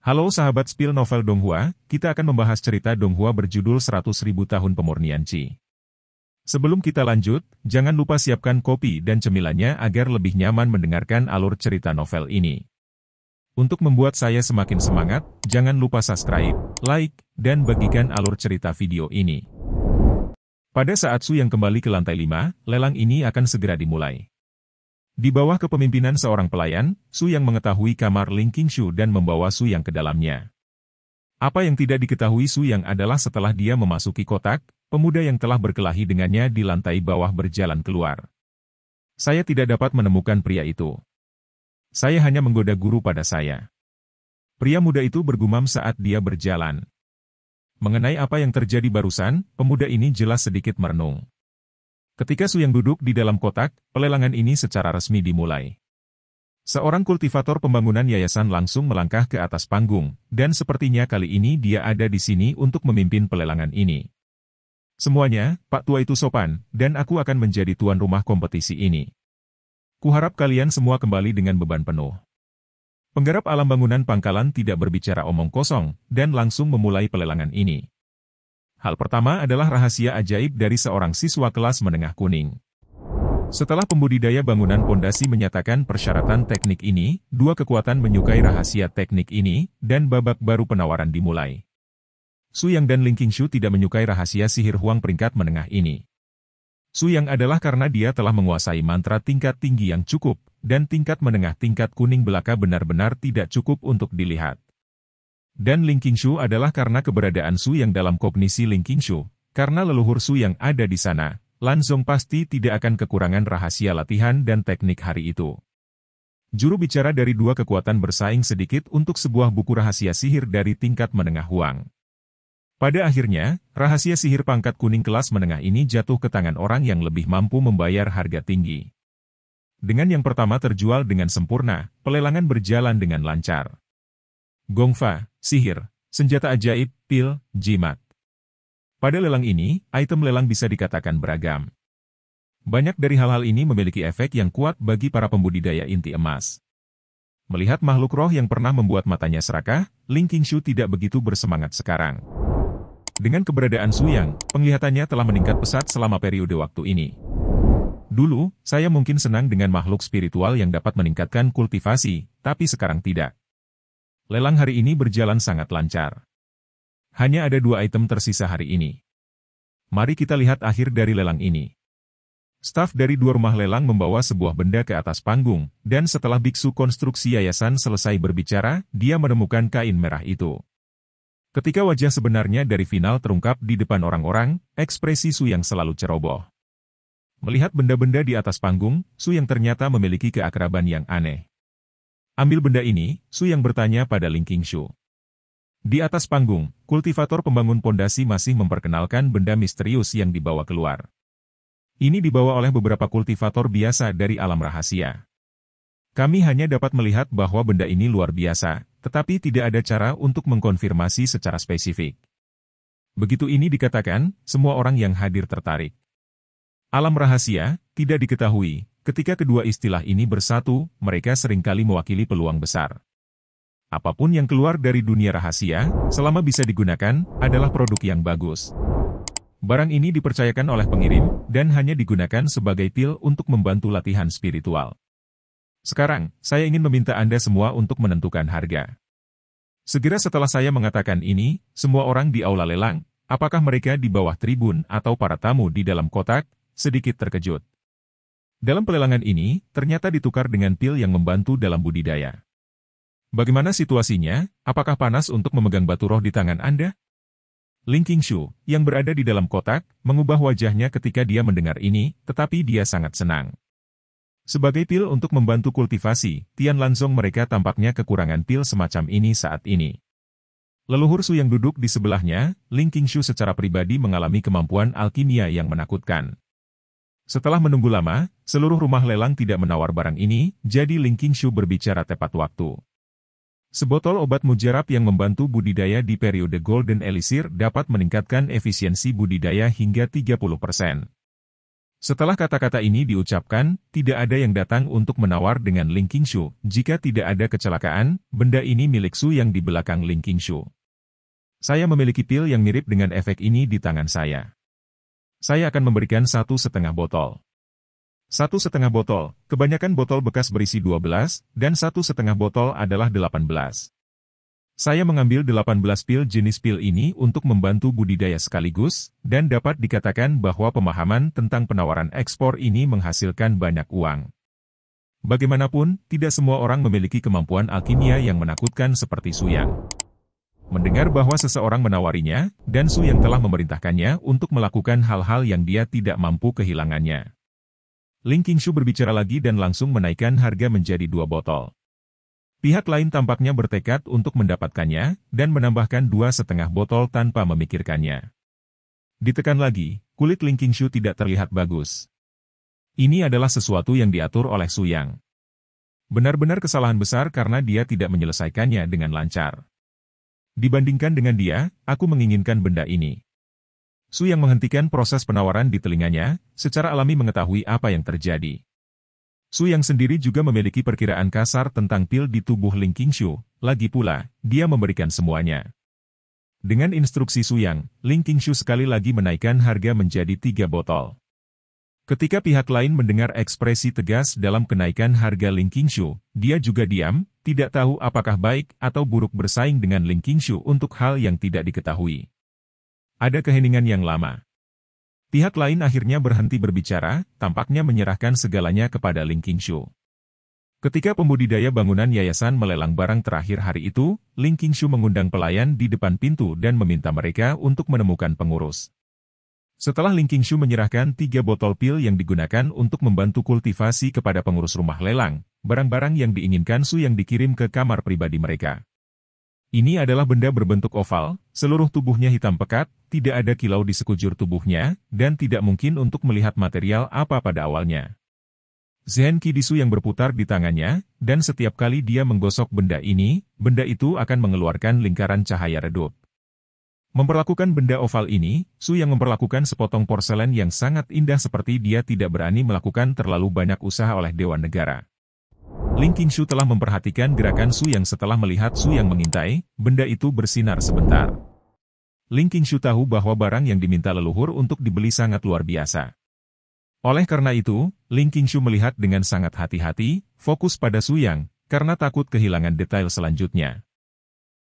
Halo sahabat spill novel Donghua, kita akan membahas cerita Donghua berjudul 100.000 tahun pemurnian Qi. Sebelum kita lanjut, jangan lupa siapkan kopi dan cemilannya agar lebih nyaman mendengarkan alur cerita novel ini. Untuk membuat saya semakin semangat, jangan lupa subscribe, like, dan bagikan alur cerita video ini. Pada saat Su yang kembali ke lantai 5, lelang ini akan segera dimulai. Di bawah kepemimpinan seorang pelayan, Su yang mengetahui kamar Ling Qingshu dan membawa Su yang ke dalamnya. Apa yang tidak diketahui Su yang adalah setelah dia memasuki kotak, pemuda yang telah berkelahi dengannya di lantai bawah berjalan keluar. Saya tidak dapat menemukan pria itu. Saya hanya menggoda guru pada saya. Pria muda itu bergumam saat dia berjalan. Mengenai apa yang terjadi barusan, pemuda ini jelas sedikit merenung. Ketika Su yang duduk di dalam kotak, pelelangan ini secara resmi dimulai. Seorang kultivator pembangunan yayasan langsung melangkah ke atas panggung, dan sepertinya kali ini dia ada di sini untuk memimpin pelelangan ini. Semuanya, Pak Tua itu sopan, dan aku akan menjadi tuan rumah kompetisi ini. Kuharap kalian semua kembali dengan beban penuh. Penggarap alam bangunan pangkalan tidak berbicara omong kosong, dan langsung memulai pelelangan ini. Hal pertama adalah rahasia ajaib dari seorang siswa kelas menengah kuning. Setelah pembudidaya bangunan pondasi menyatakan persyaratan teknik ini, dua kekuatan menyukai rahasia teknik ini, dan babak baru penawaran dimulai. Su Yang dan Ling Qingshu tidak menyukai rahasia sihir Huang peringkat menengah ini. Su Yang adalah karena dia telah menguasai mantra tingkat tinggi yang cukup, dan tingkat menengah tingkat kuning belaka benar-benar tidak cukup untuk dilihat. Dan Ling Qingshu adalah karena keberadaan Su Yang dalam kognisi Ling Qingshu, karena leluhur Su Yang ada di sana, Lan Zong pasti tidak akan kekurangan rahasia latihan dan teknik hari itu. Juru bicara dari dua kekuatan bersaing sedikit untuk sebuah buku rahasia sihir dari tingkat menengah Huang. Pada akhirnya, rahasia sihir pangkat kuning kelas menengah ini jatuh ke tangan orang yang lebih mampu membayar harga tinggi. Dengan yang pertama terjual dengan sempurna, pelelangan berjalan dengan lancar. Gongfa, sihir, senjata ajaib, pil, jimat. Pada lelang ini, item lelang bisa dikatakan beragam. Banyak dari hal-hal ini memiliki efek yang kuat bagi para pembudidaya inti emas. Melihat makhluk roh yang pernah membuat matanya serakah, Ling Qingshu tidak begitu bersemangat sekarang. Dengan keberadaan Su Yang, penglihatannya telah meningkat pesat selama periode waktu ini. Dulu, saya mungkin senang dengan makhluk spiritual yang dapat meningkatkan kultivasi, tapi sekarang tidak. Lelang hari ini berjalan sangat lancar. Hanya ada dua item tersisa hari ini. Mari kita lihat akhir dari lelang ini. Staf dari dua rumah lelang membawa sebuah benda ke atas panggung, dan setelah biksu konstruksi yayasan selesai berbicara, dia menemukan kain merah itu. Ketika wajah sebenarnya dari final terungkap di depan orang-orang, ekspresi Su Yang selalu ceroboh. Melihat benda-benda di atas panggung, Su Yang ternyata memiliki keakraban yang aneh. Ambil benda ini, Su Yang bertanya pada Ling Qingshu. Di atas panggung, kultivator pembangun pondasi masih memperkenalkan benda misterius yang dibawa keluar. Ini dibawa oleh beberapa kultivator biasa dari alam rahasia. Kami hanya dapat melihat bahwa benda ini luar biasa, tetapi tidak ada cara untuk mengkonfirmasi secara spesifik. Begitu ini dikatakan, semua orang yang hadir tertarik. Alam rahasia, tidak diketahui. Ketika kedua istilah ini bersatu, mereka seringkali mewakili peluang besar. Apapun yang keluar dari dunia rahasia, selama bisa digunakan, adalah produk yang bagus. Barang ini dipercayakan oleh pengirim, dan hanya digunakan sebagai pil untuk membantu latihan spiritual. Sekarang, saya ingin meminta Anda semua untuk menentukan harga. Segera setelah saya mengatakan ini, semua orang di aula lelang, apakah mereka di bawah tribun atau para tamu di dalam kotak, sedikit terkejut. Dalam pelelangan ini, ternyata ditukar dengan pil yang membantu dalam budidaya. Bagaimana situasinya? Apakah panas untuk memegang batu roh di tangan Anda? Ling Qingshu, yang berada di dalam kotak, mengubah wajahnya ketika dia mendengar ini, tetapi dia sangat senang. Sebagai pil untuk membantu kultivasi, Tian Lan Zong mereka tampaknya kekurangan pil semacam ini saat ini. Leluhur Su yang duduk di sebelahnya, Ling Qingshu secara pribadi mengalami kemampuan alkimia yang menakutkan. Setelah menunggu lama, seluruh rumah lelang tidak menawar barang ini, jadi Ling Qingshu berbicara tepat waktu. Sebotol obat mujarab yang membantu budidaya di periode Golden Elixir dapat meningkatkan efisiensi budidaya hingga 30%. Setelah kata-kata ini diucapkan, tidak ada yang datang untuk menawar dengan Ling Qingshu. Jika tidak ada kecelakaan, benda ini milik Su yang di belakang Ling Qingshu. Saya memiliki pil yang mirip dengan efek ini di tangan saya. Saya akan memberikan 1,5 botol. 1,5 botol, kebanyakan botol bekas berisi 12, dan 1,5 botol adalah 18. Saya mengambil 18 pil jenis pil ini untuk membantu budidaya sekaligus, dan dapat dikatakan bahwa pemahaman tentang penawaran ekspor ini menghasilkan banyak uang. Bagaimanapun, tidak semua orang memiliki kemampuan alkimia yang menakutkan seperti Su Yang. Mendengar bahwa seseorang menawarinya, dan Su Yang telah memerintahkannya untuk melakukan hal-hal yang dia tidak mampu kehilangannya. Ling Qingshu berbicara lagi dan langsung menaikkan harga menjadi 2 botol. Pihak lain tampaknya bertekad untuk mendapatkannya, dan menambahkan 2,5 botol tanpa memikirkannya. Ditekan lagi, kulit Ling Qingshu tidak terlihat bagus. Ini adalah sesuatu yang diatur oleh Su Yang. Benar-benar kesalahan besar karena dia tidak menyelesaikannya dengan lancar. Dibandingkan dengan dia, aku menginginkan benda ini. Su Yang menghentikan proses penawaran di telinganya, secara alami mengetahui apa yang terjadi. Su Yang sendiri juga memiliki perkiraan kasar tentang pil di tubuh Ling Qingshu, lagi pula, dia memberikan semuanya. Dengan instruksi Su Yang, Ling Qingshu sekali lagi menaikkan harga menjadi 3 botol. Ketika pihak lain mendengar ekspresi tegas dalam kenaikan harga Ling Qingshu, dia juga diam, tidak tahu apakah baik atau buruk bersaing dengan Ling Qingshu untuk hal yang tidak diketahui. Ada keheningan yang lama. Pihak lain akhirnya berhenti berbicara, tampaknya menyerahkan segalanya kepada Ling Qingshu. Ketika pembudidaya bangunan yayasan melelang barang terakhir hari itu, Ling Qingshu mengundang pelayan di depan pintu dan meminta mereka untuk menemukan pengurus. Setelah Ling Qingshu menyerahkan 3 botol pil yang digunakan untuk membantu kultivasi kepada pengurus rumah lelang, barang-barang yang diinginkan Su yang dikirim ke kamar pribadi mereka. Ini adalah benda berbentuk oval, seluruh tubuhnya hitam pekat, tidak ada kilau di sekujur tubuhnya, dan tidak mungkin untuk melihat material apa pada awalnya. Zenki di Su yang berputar di tangannya, dan setiap kali dia menggosok benda itu akan mengeluarkan lingkaran cahaya redup. Memperlakukan benda oval ini, Su yang memperlakukan sepotong porselen yang sangat indah seperti dia tidak berani melakukan terlalu banyak usaha oleh Dewan Negara. Ling Qingshu telah memperhatikan gerakan Su Yang setelah melihat Su Yang mengintai, benda itu bersinar sebentar. Ling Qingshu tahu bahwa barang yang diminta leluhur untuk dibeli sangat luar biasa. Oleh karena itu, Ling Qingshu melihat dengan sangat hati-hati, fokus pada Su Yang, karena takut kehilangan detail selanjutnya.